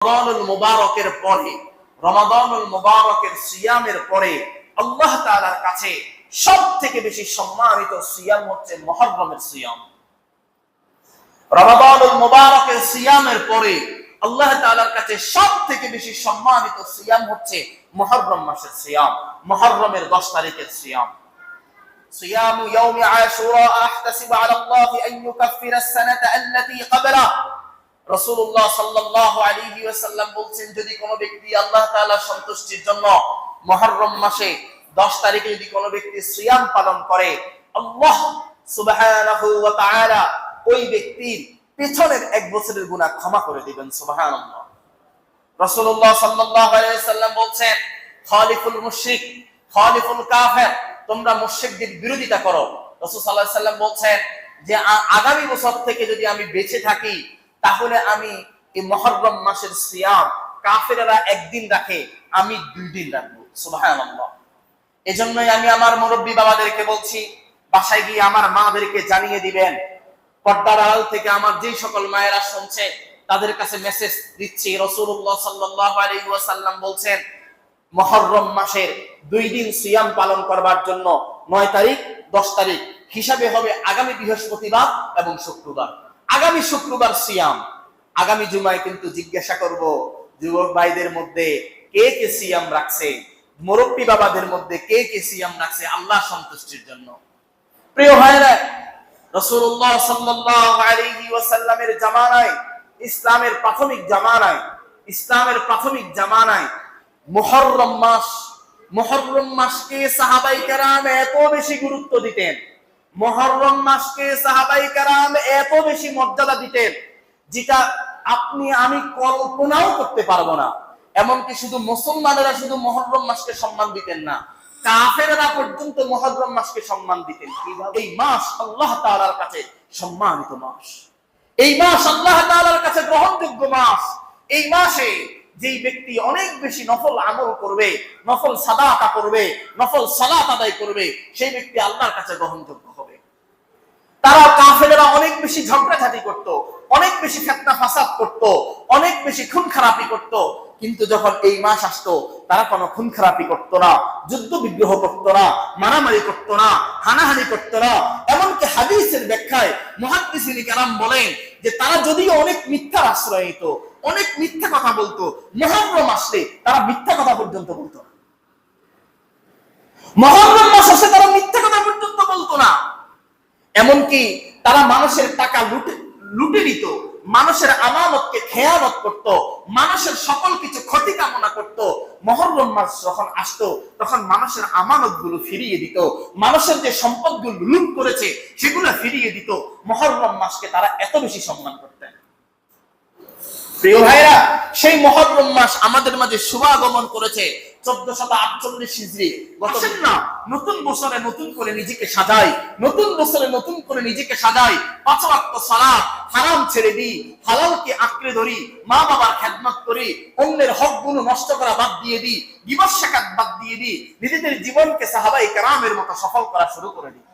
রমাদানুল মুবারকের পরে, রমাদানুল মুবারকের সিয়ামের পরে আল্লাহ তাআলার কাছে সবথেকে বেশি সম্মানিত সিয়াম হচ্ছে মুহররমের সিয়াম। রমাদানুল মুবারকের সিয়ামের পরে আল্লাহ তাআলার কাছে সবথেকে বেশি সম্মানিত সিয়াম হচ্ছে মুহররম মাসের সিয়াম, মুহররমের 10 তারিখের সিয়াম। সিয়ামু ইয়াউমি আশুরা আহতাসিবু আলা আল্লাহি আন ইউকাফিরা আস-সানাতা আল্লাতী ক্বাবলা। রাসূলুল্লাহ সাল্লাল্লাহু আলাইহি ওয়াসাল্লাম বলছেন, যদি কোনো ব্যক্তি আল্লাহ তাআলার সন্তুষ্টির জন্য মুহররম মাসে 10 তারিখে যদি কোনো ব্যক্তি সিয়াম পালন করে, আল্লাহ সুবহানাহু ওয়া তাআলা ওই ব্যক্তির পিছনের 1 বছরের গুনাহ ক্ষমা করে দিবেন। সুবহানাল্লাহ। রাসূলুল্লাহ সাল্লাল্লাহু আলাইহি ওয়াসাল্লাম বলছেন, খালিফুল মুশরিক খালিফুল কাফির, তোমরা মুশরিকদের বিরোধিতা করো। রাসূল সাল্লাল্লাহু আলাইহি ওয়াসাল্লাম বলছেন যে আগামী বছর থেকে যদি আমি বেঁচে থাকি, তাহলে আমি এই মুহররম মাসের সিয়াম কাফেররা 1 দিন রাখে, আমি 2 দিন রাখবো। সুবহানাল্লাহ। এজন্যই আমি আমার মুরব্বী বাবাদেরকে বলছি, বাসায় গিয়ে আমার মাদেরকে জানিয়ে দিবেন। পর্দার আড়াল থেকে আমার যে সকল মায়েরা শুনছে তাদের কাছে মেসেজ দিচ্ছি, রাসূলুল্লাহ সাল্লাল্লাহু আলাইহি ওয়াসাল্লাম বলছেন, মুহররম মাসের 2 দিন সিয়াম পালন করবার জন্য 9 তারিখ 10 তারিখ হিসাবে হবে আগামী বৃহস্পতিবার এবং শুক্রবার। আগামী শুক্রবার সিয়াম। আগামী জুমায় কিন্তু জিজ্ঞাসা করব যুবক ভাইদের মধ্যে কে কে সিয়াম রাখছে, মুরব্বী বাবাদের মধ্যে কে কে সিয়াম রাখছে আল্লাহ সন্তুষ্টির জন্য। প্রিয় ভাইরা, রাসূলুল্লাহ সাল্লাল্লাহু আলাইহি ওয়াসাল্লামের জামানায়, ইসলামের প্রাথমিক জামানায় মুহররম মাসকে সাহাবায়ে কেরাম এত বেশি গুরুত্ব দিতেন, মুহররম মাসকে সাহাবায়ে কেরাম এত বেশি মর্যাদা দিতেন, যেটা আপনি আমি কল্পনাও করতে পারবো না। এমনকি শুধু মুসলমানেরা শুধু মুহররম মাসকে সম্মান দিতেন না, কাফেররা পর্যন্ত মুহররম মাসকে সম্মান দিতেন। কিভাবে? এই মাস আল্লাহ তাআলার কাছে সম্মানিত মাস, এই মাস আল্লাহ তাআলার কাছে গ্রহণযোগ্য মাস। এই মাসে যেই ব্যক্তি অনেক বেশি নফল আমল করবে, নফল সাদাকা করবে, নফল সালাত আদায় করবে, সেই ব্যক্তি আল্লাহর কাছে গ্রহণযোগ্য হবে। তারা কাফেররা অনেক বেশি ঝগড়াঝাটি করত, অনেক বেশি ফিতনা ফাসাদ করত, অনেক বেশি খুন খারাপি করত, কিন্তু যখন এই মাস আসতো তারা কোনো খুন খারাপি করতো না, যুদ্ধ বিগ্রহ করতো না, মারামারি করতো না, হানাহানি করতো না। এমনকি হাদিসের ব্যাখ্যায় মুহাদ্দিসিনে কেরাম বলেন যে তারা যদিও অনেক মিথ্যার আশ্রয় নিত, অনেক মিথ্যা কথা বলতো, মুহররম আসলে তারা মিথ্যা কথা পর্যন্ত বলতো না। মুহররম মাস আসলে তারা মিথ্যা কথা পর্যন্ত বলতো না। এমনকি তারা মানুষের টাকা লুটে নিত, মানুষের আমানতকে খেয়ানত করত, মানুষের সকল কিছু ক্ষতি কামনা করত। মুহররম মাস যখন আসতো তখন মানুষের আমানতগুলো ফিরিয়ে দিত, মানুষের যে সম্পদগুলো লুট করেছে সেগুলো ফিরিয়ে দিত। মুহররম মাসকে তারা এত বেশি সম্মান করতেন। প্রিয় ভাইরা, সেই মুহররম মাস আমাদের মাঝে শুভাগমন করেছে 1448 হিজরি। বলছেন না, নতুন বছরে নতুন করে নিজেকে সাজাই, নতুন বছরে নতুন করে নিজেকে সাজাই, 5 ওয়াক্ত সালাত হারাম ছেড়ে দিই, হালালকে আঁকড়ে ধরি, মা বাবার খেদমত করি, অন্যের হকগুলো নষ্ট করা বাদ দিয়ে দিই, গীবত শাকাত বাদ দিয়ে দিই, নিজেদের জীবনকে সাহাবায়ে কেরামের মতো সফল করা শুরু করে দিই।